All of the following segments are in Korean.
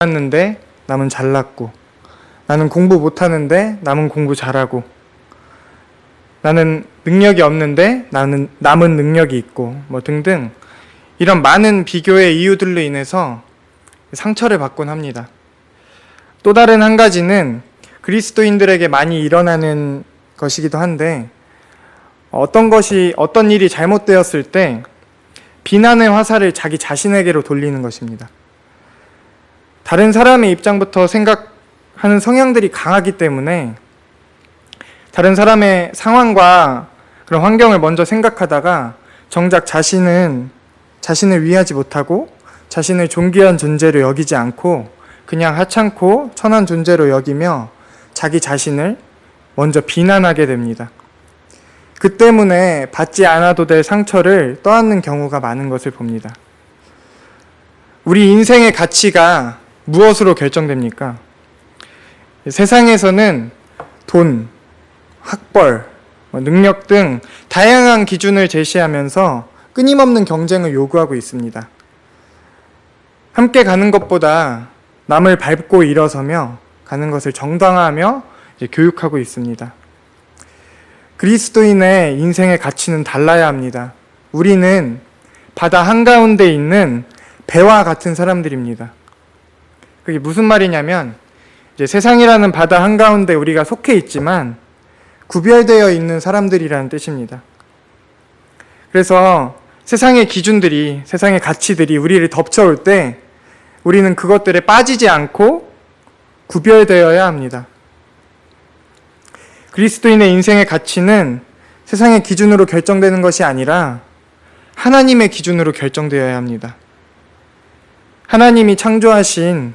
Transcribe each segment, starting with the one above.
잘났는데 남은 잘났고, 나는 공부 못하는데 남은 공부 잘하고, 나는 능력이 없는데 남은 능력이 있고, 등등 이런 많은 비교의 이유들로 인해서 상처를 받곤 합니다. 또 다른 한 가지는 그리스도인들에게 많이 일어나는 것이기도 한데, 어떤 일이 잘못되었을 때 비난의 화살을 자기 자신에게로 돌리는 것입니다. 다른 사람의 입장부터 생각하는 성향들이 강하기 때문에 다른 사람의 상황과 그런 환경을 먼저 생각하다가 정작 자신을 위하지 못하고 자신을 존귀한 존재로 여기지 않고 그냥 하찮고 천한 존재로 여기며 자기 자신을 먼저 비난하게 됩니다. 그 때문에 받지 않아도 될 상처를 떠안는 경우가 많은 것을 봅니다. 우리 인생의 가치가 무엇으로 결정됩니까? 세상에서는 돈, 학벌, 능력 등 다양한 기준을 제시하면서 끊임없는 경쟁을 요구하고 있습니다. 함께 가는 것보다 남을 밟고 일어서며 가는 것을 정당화하며 교육하고 있습니다. 그리스도인의 인생의 가치는 달라야 합니다. 우리는 바다 한가운데 있는 배와 같은 사람들입니다. 그게 무슨 말이냐면, 세상이라는 바다 한가운데 우리가 속해 있지만 구별되어 있는 사람들이라는 뜻입니다. 그래서 세상의 기준들이, 세상의 가치들이 우리를 덮쳐올 때 우리는 그것들에 빠지지 않고 구별되어야 합니다. 그리스도인의 인생의 가치는 세상의 기준으로 결정되는 것이 아니라 하나님의 기준으로 결정되어야 합니다. 하나님이 창조하신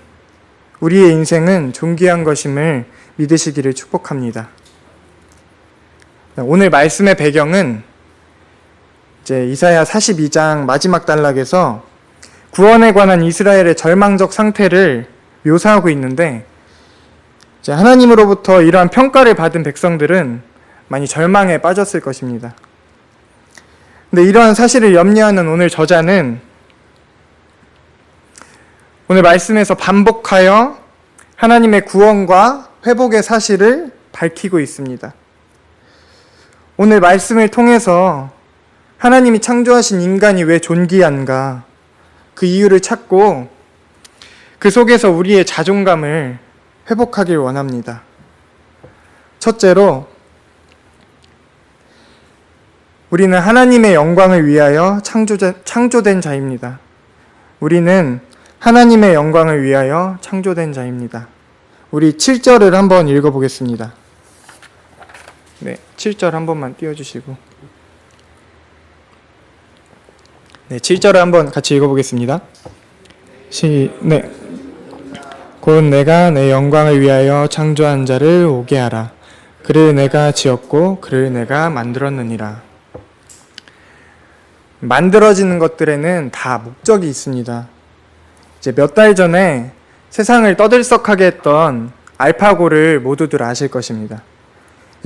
우리의 인생은 존귀한 것임을 믿으시기를 축복합니다. 오늘 말씀의 배경은 이사야 42장 마지막 단락에서 구원에 관한 이스라엘의 절망적 상태를 묘사하고 있는데, 하나님으로부터 이러한 평가를 받은 백성들은 많이 절망에 빠졌을 것입니다. 근데 이러한 사실을 염려하는 오늘 저자는 오늘 말씀에서 반복하여 하나님의 구원과 회복의 사실을 밝히고 있습니다. 오늘 말씀을 통해서 하나님이 창조하신 인간이 왜 존귀한가, 그 이유를 찾고 그 속에서 우리의 자존감을 회복하길 원합니다. 첫째로, 우리는 하나님의 영광을 위하여 창조된 자입니다. 우리는 하나님의 영광을 위하여 창조된 자입니다. 우리 7절을 한번 읽어보겠습니다. 7절 한 번만 띄워주시고. 7절을 한번 같이 읽어보겠습니다. 곧 내가 내 영광을 위하여 창조한 자를 오게 하라. 그를 내가 지었고 그를 내가 만들었느니라. 만들어지는 것들에는 다 목적이 있습니다. 몇 달 전에 세상을 떠들썩하게 했던 알파고를 모두들 아실 것입니다.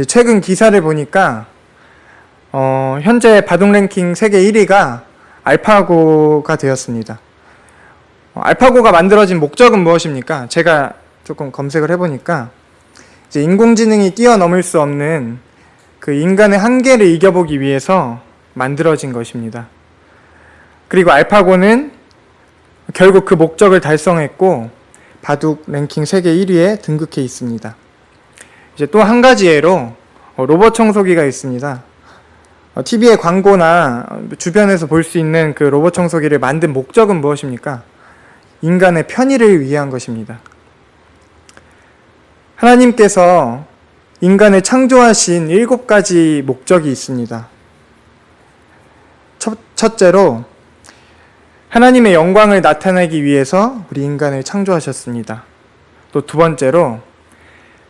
최근 기사를 보니까 현재 바둑 랭킹 세계 1위가 알파고가 되었습니다. 알파고가 만들어진 목적은 무엇입니까? 제가 조금 검색을 해보니까 인공지능이 뛰어넘을 수 없는 그 인간의 한계를 이겨보기 위해서 만들어진 것입니다. 그리고 알파고는 결국 그 목적을 달성했고 바둑 랭킹 세계 1위에 등극해 있습니다. 또 한 가지 예로 로봇 청소기가 있습니다. TV의 광고나 주변에서 볼 수 있는 그 로봇 청소기를 만든 목적은 무엇입니까? 인간의 편의를 위한 것입니다. 하나님께서 인간을 창조하신 7가지 목적이 있습니다. 첫째로, 하나님의 영광을 나타내기 위해서 우리 인간을 창조하셨습니다. 또 두 번째로,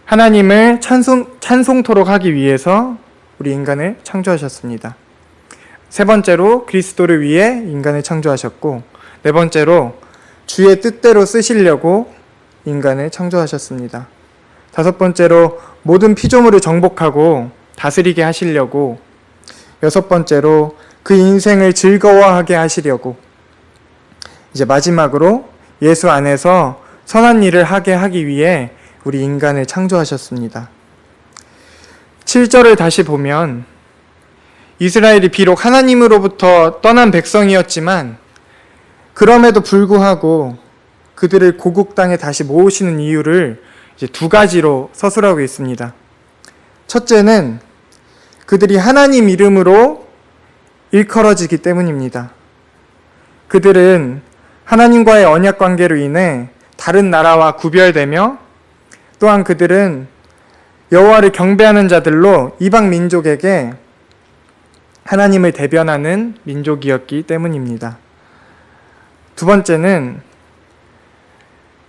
하나님을 찬송토록 하기 위해서 우리 인간을 창조하셨습니다. 세 번째로, 그리스도를 위해 인간을 창조하셨고, 네 번째로, 주의 뜻대로 쓰시려고 인간을 창조하셨습니다. 다섯 번째로, 모든 피조물을 정복하고 다스리게 하시려고, 여섯 번째로, 그 인생을 즐거워하게 하시려고, 마지막으로 예수 안에서 선한 일을 하게 하기 위해 우리 인간을 창조하셨습니다. 7절을 다시 보면 이스라엘이 비록 하나님으로부터 떠난 백성이었지만 그럼에도 불구하고 그들을 고국 땅에 다시 모으시는 이유를 이제 두 가지로 서술하고 있습니다. 첫째는 그들이 하나님 이름으로 일컬어지기 때문입니다. 그들은 하나님과의 언약 관계로 인해 다른 나라와 구별되며 또한 그들은 여호와를 경배하는 자들로 이방 민족에게 하나님을 대변하는 민족이었기 때문입니다. 두 번째는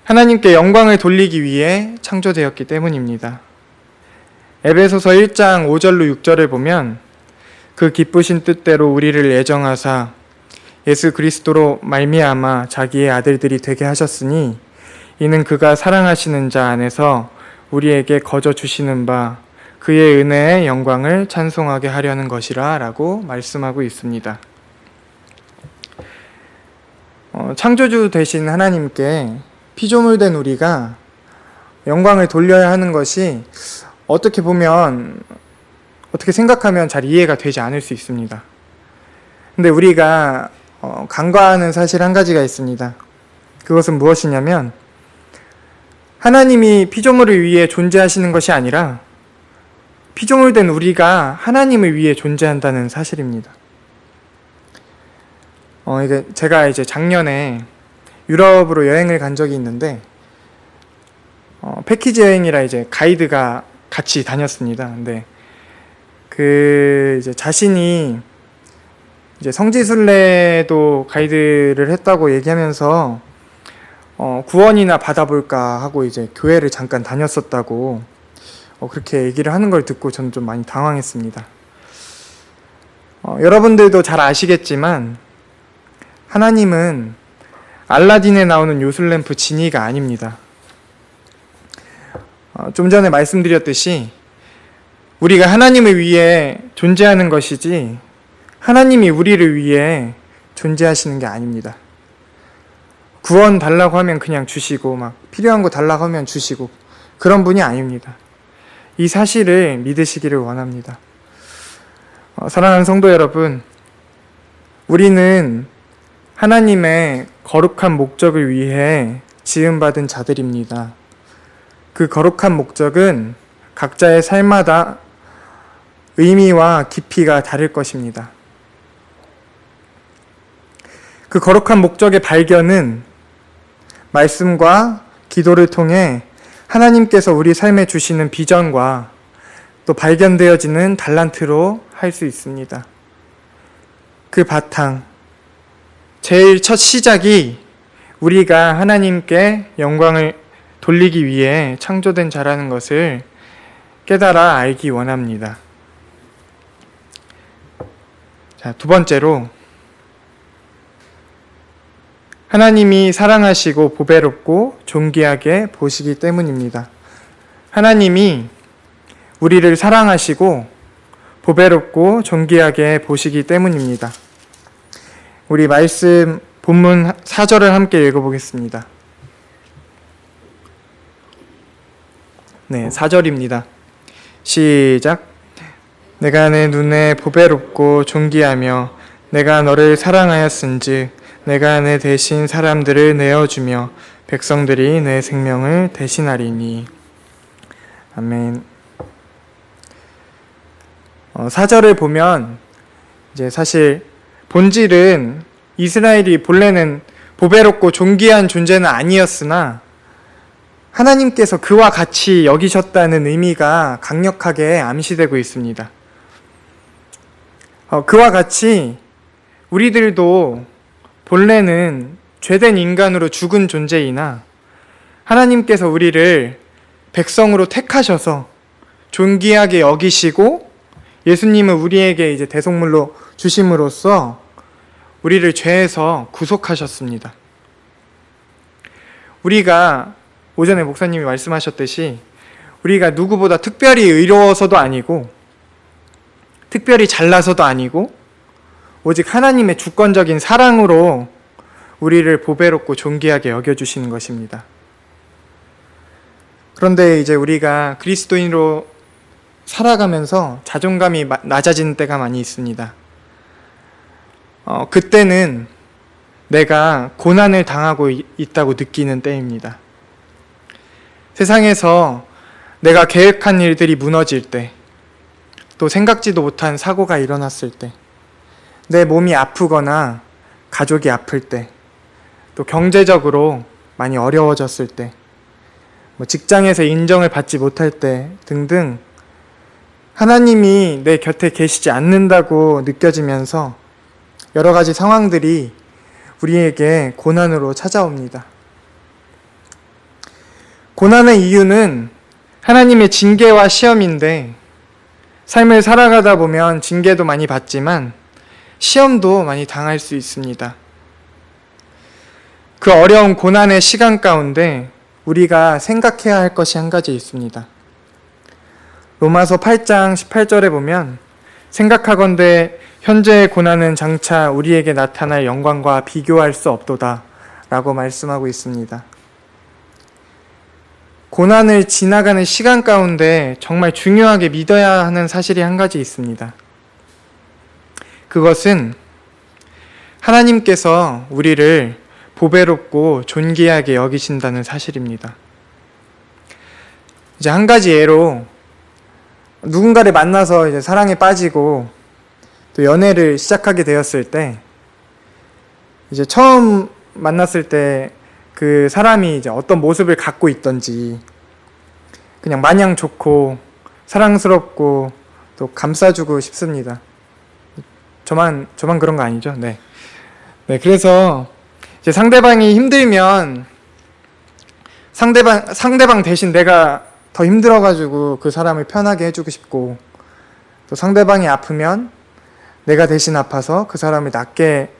하나님께 영광을 돌리기 위해 창조되었기 때문입니다. 에베소서 1장 5절로 6절을 보면 그 기쁘신 뜻대로 우리를 예정하사 예수 그리스도로 말미암아 자기의 아들들이 되게 하셨으니 이는 그가 사랑하시는 자 안에서 우리에게 거저 주시는 바 그의 은혜의 영광을 찬송하게 하려는 것이라 라고 말씀하고 있습니다. 창조주 되신 하나님께 피조물 된 우리가 영광을 돌려야 하는 것이 어떻게 생각하면 잘 이해가 되지 않을 수 있습니다. 근데 우리가 간과하는 사실 한 가지가 있습니다. 그것은 무엇이냐면 하나님이 피조물을 위해 존재하시는 것이 아니라 피조물 된 우리가 하나님을 위해 존재한다는 사실입니다. 제가 작년에 유럽으로 여행을 간 적이 있는데 패키지 여행이라 가이드가 같이 다녔습니다. 근데 자신이 성지순례도 가이드를 했다고 얘기하면서 구원이나 받아볼까 하고 교회를 잠깐 다녔었다고 그렇게 얘기를 하는 걸 듣고 저는 좀 많이 당황했습니다. 여러분들도 잘 아시겠지만 하나님은 알라딘에 나오는 요술램프 지니가 아닙니다. 좀 전에 말씀드렸듯이 우리가 하나님을 위해 존재하는 것이지 하나님이 우리를 위해 존재하시는 게 아닙니다. 구원 달라고 하면 그냥 주시고 필요한 거 달라고 하면 주시고 그런 분이 아닙니다. 이 사실을 믿으시기를 원합니다. 사랑하는 성도 여러분, 우리는 하나님의 거룩한 목적을 위해 지음받은 자들입니다. 그 거룩한 목적은 각자의 삶마다 의미와 깊이가 다를 것입니다. 그 거룩한 목적의 발견은 말씀과 기도를 통해 하나님께서 우리 삶에 주시는 비전과 또 발견되어지는 달란트로 할 수 있습니다. 그 바탕, 제일 첫 시작이 우리가 하나님께 영광을 돌리기 위해 창조된 자라는 것을 깨달아 알기 원합니다. 자, 두 번째로 하나님이 사랑하시고 보배롭고 존귀하게 보시기 때문입니다. 하나님이 우리를 사랑하시고 보배롭고 존귀하게 보시기 때문입니다. 우리 말씀 본문 4절을 함께 읽어보겠습니다. 네, 4절입니다. 시작. 내가 내 눈에 보배롭고 존귀하며 내가 너를 사랑하였은즉 내가 내 대신 사람들을 내어주며 백성들이 내 생명을 대신하리니. 아멘. 4절을 보면 사실 본질은 이스라엘이 본래는 보배롭고 존귀한 존재는 아니었으나 하나님께서 그와 같이 여기셨다는 의미가 강력하게 암시되고 있습니다. 그와 같이 우리들도 본래는 죄된 인간으로 죽은 존재이나 하나님께서 우리를 백성으로 택하셔서 존귀하게 여기시고 예수님을 우리에게 대속물로 주심으로써 우리를 죄에서 구속하셨습니다. 우리가 오전에 목사님이 말씀하셨듯이 우리가 누구보다 특별히 의로워서도 아니고 특별히 잘나서도 아니고 오직 하나님의 주권적인 사랑으로 우리를 보배롭고 존귀하게 여겨주시는 것입니다. 그런데 이제 우리가 그리스도인으로 살아가면서 자존감이 낮아지는 때가 많이 있습니다. 그때는 내가 고난을 당하고 있다고 느끼는 때입니다. 세상에서 내가 계획한 일들이 무너질 때, 또 생각지도 못한 사고가 일어났을 때, 내 몸이 아프거나 가족이 아플 때, 또 경제적으로 많이 어려워졌을 때, 직장에서 인정을 받지 못할 때 등등 하나님이 내 곁에 계시지 않는다고 느껴지면서 여러 가지 상황들이 우리에게 고난으로 찾아옵니다. 고난의 이유는 하나님의 징계와 시험인데, 삶을 살아가다 보면 징계도 많이 받지만 시험도 많이 당할 수 있습니다. 그 어려운 고난의 시간 가운데 우리가 생각해야 할 것이 한 가지 있습니다. 로마서 8장 18절에 보면 생각하건대 현재의 고난은 장차 우리에게 나타날 영광과 비교할 수 없도다 라고 말씀하고 있습니다. 고난을 지나가는 시간 가운데 정말 중요하게 믿어야 하는 사실이 한 가지 있습니다. 그것은 하나님께서 우리를 보배롭고 존귀하게 여기신다는 사실입니다. 이제 한 가지 예로 누군가를 만나서 이제 사랑에 빠지고 또 연애를 시작하게 되었을 때, 이제 처음 만났을 때 그 사람이 이제 어떤 모습을 갖고 있던지, 그냥 마냥 좋고 사랑스럽고 또 감싸주고 싶습니다. 저만 그런 거 아니죠? 네. 그래서 이제 상대방이 힘들면 상대방 대신 내가 더 힘들어가지고 그 사람을 편하게 해주고 싶고, 또 상대방이 아프면 내가 대신 아파서 그 사람을 낫게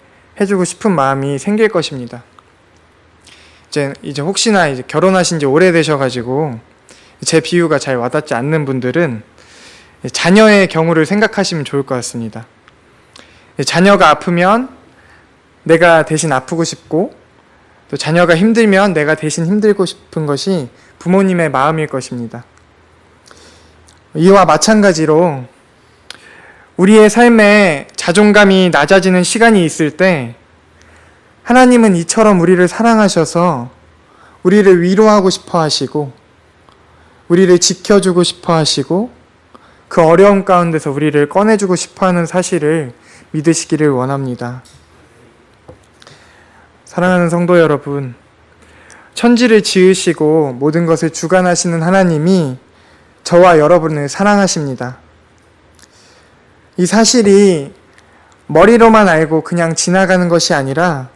해주고 싶은 마음이 생길 것입니다. 이제 혹시나 이제 결혼하신 지 오래되셔가지고 제 비유가 잘 와닿지 않는 분들은 자녀의 경우를 생각하시면 좋을 것 같습니다. 자녀가 아프면 내가 대신 아프고 싶고, 또 자녀가 힘들면 내가 대신 힘들고 싶은 것이 부모님의 마음일 것입니다. 이와 마찬가지로 우리의 삶에 자존감이 낮아지는 시간이 있을 때 하나님은 이처럼 우리를 사랑하셔서 우리를 위로하고 싶어 하시고, 우리를 지켜주고 싶어 하시고, 그 어려움 가운데서 우리를 꺼내주고 싶어 하는 사실을 믿으시기를 원합니다. 사랑하는 성도 여러분, 천지를 지으시고 모든 것을 주관하시는 하나님이 저와 여러분을 사랑하십니다. 이 사실이 머리로만 알고 그냥 지나가는 것이 아니라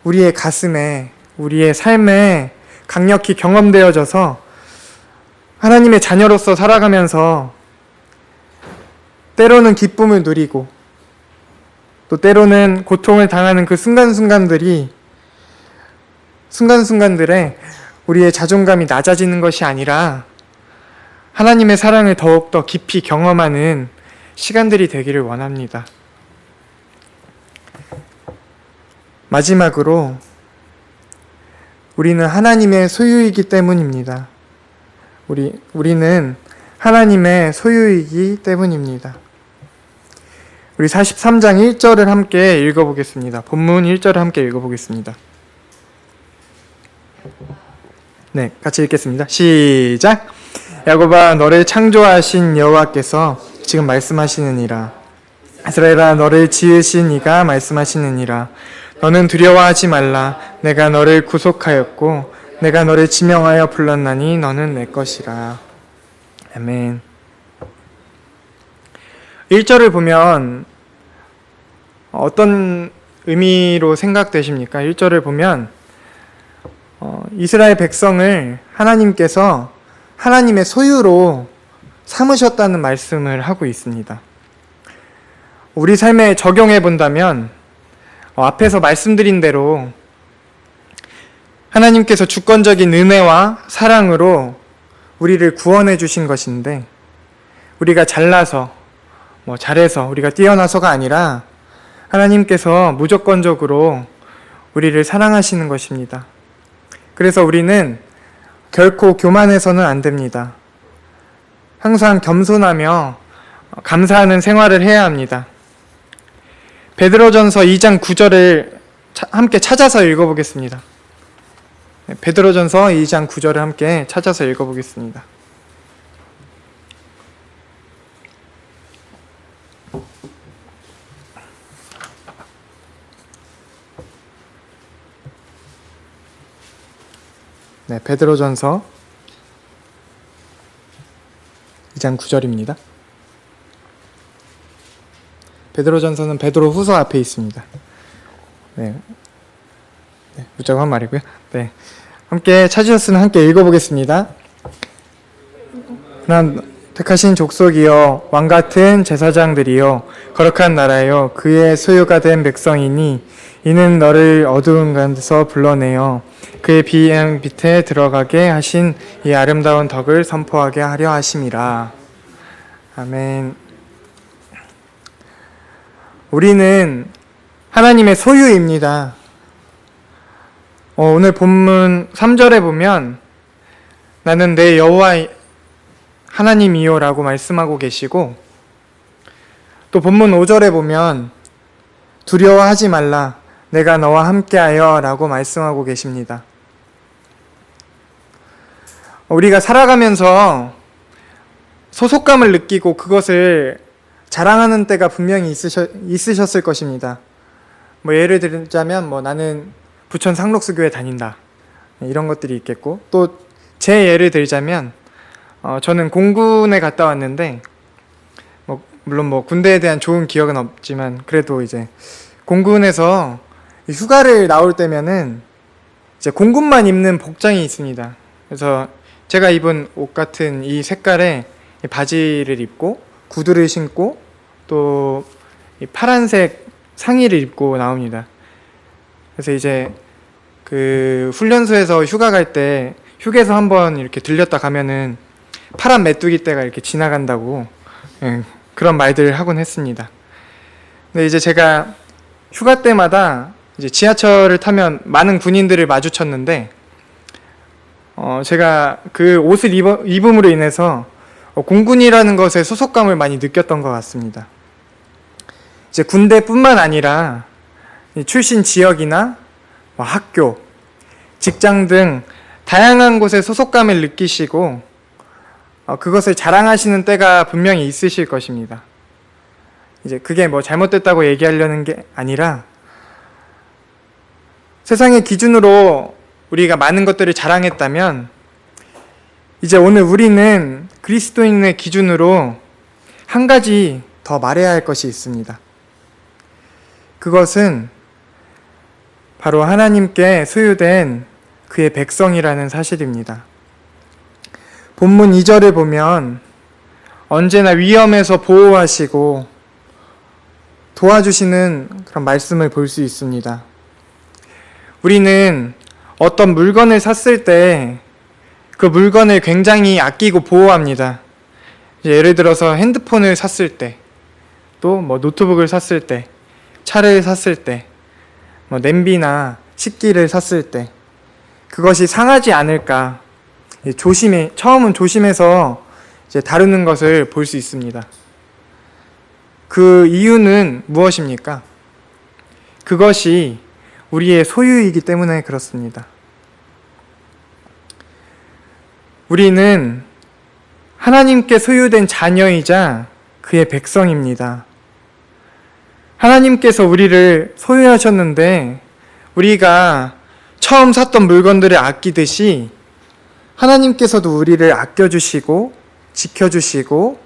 우리의 가슴에, 우리의 삶에 강력히 경험되어져서 하나님의 자녀로서 살아가면서 때로는 기쁨을 누리고, 또 때로는 고통을 당하는 그 순간순간들에 우리의 자존감이 낮아지는 것이 아니라 하나님의 사랑을 더욱더 깊이 경험하는 시간들이 되기를 원합니다. 마지막으로 우리는 하나님의 소유이기 때문입니다. 우리는 하나님의 소유이기 때문입니다. 우리 43장 1절을 함께 읽어보겠습니다. 본문 1절을 함께 읽어보겠습니다. 네, 같이 읽겠습니다. 시작! 야곱아, 너를 창조하신 여호와께서 지금 말씀하시느니라. 이스라엘아, 너를 지으신 이가 말씀하시느니라. 너는 두려워하지 말라. 내가 너를 구속하였고 내가 너를 지명하여 불렀나니 너는 내 것이라. 아멘. 1절을 보면 어떤 의미로 생각되십니까? 1절을 보면 이스라엘 백성을 하나님께서 하나님의 소유로 삼으셨다는 말씀을 하고 있습니다. 우리 삶에 적용해 본다면 앞에서 말씀드린 대로 하나님께서 주권적인 은혜와 사랑으로 우리를 구원해 주신 것인데, 우리가 잘나서 잘해서 우리가 뛰어나서가 아니라 하나님께서 무조건적으로 우리를 사랑하시는 것입니다. 그래서 우리는 결코 교만해서는 안 됩니다. 항상 겸손하며 감사하는 생활을 해야 합니다. 베드로전서 2장 9절을 함께 찾아서 읽어보겠습니다. 베드로전서 2장 9절을 함께 찾아서 읽어보겠습니다. 네, 베드로전서 2장 9절입니다. 베드로전서는 베드로후서 앞에 있습니다. 네, 무작한 말이고요. 네, 함께 찾으셨으면 함께 읽어보겠습니다. 난 택하신 족속이여 왕같은 제사장들이여 거룩한 나라여 그의 소유가 된 백성이니 이는 너를 어두운 곳에서 불러내어 그의 비양 밑에 들어가게 하신 이 아름다운 덕을 선포하게 하려 하심이라. 아멘. 우리는 하나님의 소유입니다. 오늘 본문 3절에 보면 나는 내 여호와 하나님이요 라고 말씀하고 계시고, 또 본문 5절에 보면 두려워하지 말라 내가 너와 함께하여 라고 말씀하고 계십니다. 우리가 살아가면서 소속감을 느끼고 그것을 자랑하는 때가 분명히 있으셨을 것입니다. 예를 들자면 나는 부천 상록수교회 다닌다, 이런 것들이 있겠고, 또 제 예를 들자면 저는 공군에 갔다 왔는데 물론 군대에 대한 좋은 기억은 없지만 그래도 이제 공군에서 휴가를 나올 때면은 이제 공군만 입는 복장이 있습니다. 그래서 제가 입은 옷 같은 이 색깔의 바지를 입고 구두를 신고 또 파란색 상의를 입고 나옵니다. 그래서 이제 그 훈련소에서 휴가 갈 때 휴게소 한번 이렇게 들렸다 가면은 파란 메뚜기 떼가 이렇게 지나간다고 그런 말들을 하곤 했습니다. 근데 이제 제가 휴가 때마다 이제 지하철을 타면 많은 군인들을 마주쳤는데 제가 그 옷을 입음으로 인해서 공군이라는 것에 소속감을 많이 느꼈던 것 같습니다. 이제 군대뿐만 아니라 출신 지역이나 학교, 직장 등 다양한 곳에 소속감을 느끼시고 그것을 자랑하시는 때가 분명히 있으실 것입니다. 이제 그게 잘못됐다고 얘기하려는 게 아니라 세상의 기준으로 우리가 많은 것들을 자랑했다면 이제 오늘 우리는 그리스도인의 기준으로 한 가지 더 말해야 할 것이 있습니다. 그것은 바로 하나님께 소유된 그의 백성이라는 사실입니다. 본문 2절을 보면 언제나 위험에서 보호하시고 도와주시는 그런 말씀을 볼 수 있습니다. 우리는 어떤 물건을 샀을 때 그 물건을 굉장히 아끼고 보호합니다. 예를 들어서 핸드폰을 샀을 때, 또 노트북을 샀을 때, 차를 샀을 때, 냄비나 식기를 샀을 때 그것이 상하지 않을까 처음은 조심해서 이제 다루는 것을 볼 수 있습니다. 그 이유는 무엇입니까? 그것이 우리의 소유이기 때문에 그렇습니다. 우리는 하나님께 소유된 자녀이자 그의 백성입니다. 하나님께서 우리를 소유하셨는데 우리가 처음 샀던 물건들을 아끼듯이 하나님께서도 우리를 아껴주시고 지켜주시고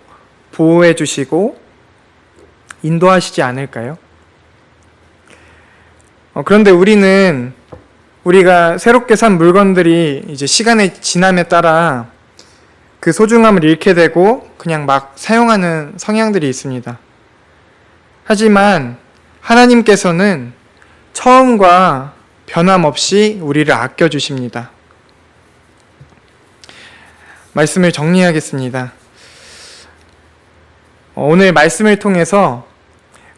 보호해주시고 인도하시지 않을까요? 그런데 우리가 새롭게 산 물건들이 이제 시간의 지남에 따라 그 소중함을 잃게 되고 그냥 막 사용하는 성향들이 있습니다. 하지만 하나님께서는 처음과 변함없이 우리를 아껴주십니다. 말씀을 정리하겠습니다. 오늘 말씀을 통해서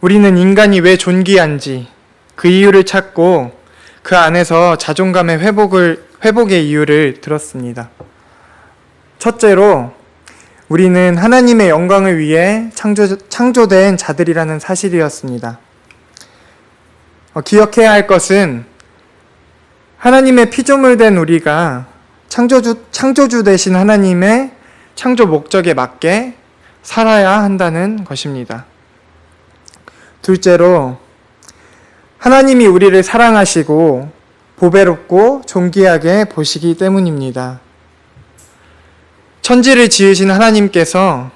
우리는 인간이 왜 존귀한지 그 이유를 찾고 그 안에서 자존감의 회복을 회복의 이유를 들었습니다. 첫째로 우리는 하나님의 영광을 위해 창조된 자들이라는 사실이었습니다. 기억해야 할 것은 하나님의 피조물 된 우리가 창조주 되신 하나님의 창조 목적에 맞게 살아야 한다는 것입니다. 둘째로 하나님이 우리를 사랑하시고 보배롭고 존귀하게 보시기 때문입니다. 천지를 지으신 하나님께서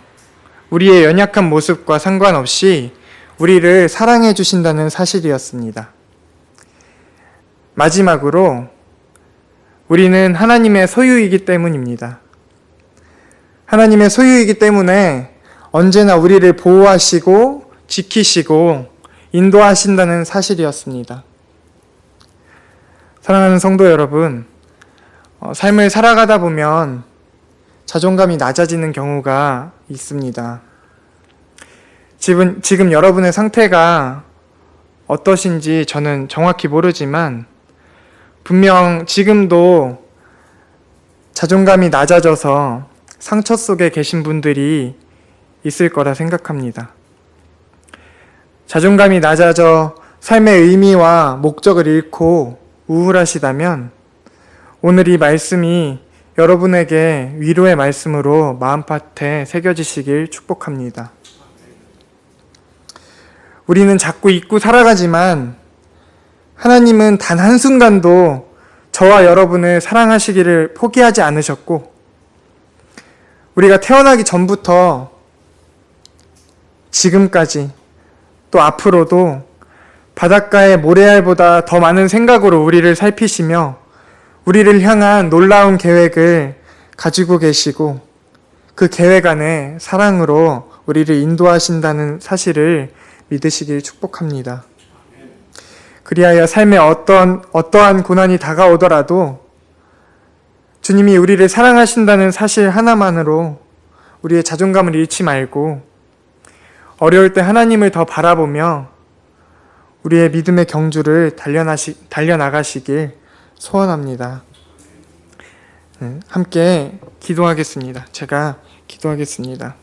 우리의 연약한 모습과 상관없이 우리를 사랑해 주신다는 사실이었습니다. 마지막으로 우리는 하나님의 소유이기 때문입니다. 하나님의 소유이기 때문에 언제나 우리를 보호하시고 지키시고 인도하신다는 사실이었습니다. 사랑하는 성도 여러분, 삶을 살아가다 보면 자존감이 낮아지는 경우가 있습니다. 지금 여러분의 상태가 어떠신지 저는 정확히 모르지만 분명 지금도 자존감이 낮아져서 상처 속에 계신 분들이 있을 거라 생각합니다. 자존감이 낮아져 삶의 의미와 목적을 잃고 우울하시다면 오늘 이 말씀이 여러분에게 위로의 말씀으로 마음밭에 새겨지시길 축복합니다. 우리는 자꾸 잊고 살아가지만 하나님은 단 한순간도 저와 여러분을 사랑하시기를 포기하지 않으셨고 우리가 태어나기 전부터 지금까지 또 앞으로도 바닷가의 모래알보다 더 많은 생각으로 우리를 살피시며 우리를 향한 놀라운 계획을 가지고 계시고 그 계획 안에 사랑으로 우리를 인도하신다는 사실을 믿으시길 축복합니다. 그리하여 삶에 어떠한 고난이 다가오더라도 주님이 우리를 사랑하신다는 사실 하나만으로 우리의 자존감을 잃지 말고 어려울 때 하나님을 더 바라보며 우리의 믿음의 경주를 달려나가시길 소원합니다. 함께 기도하겠습니다. 제가 기도하겠습니다.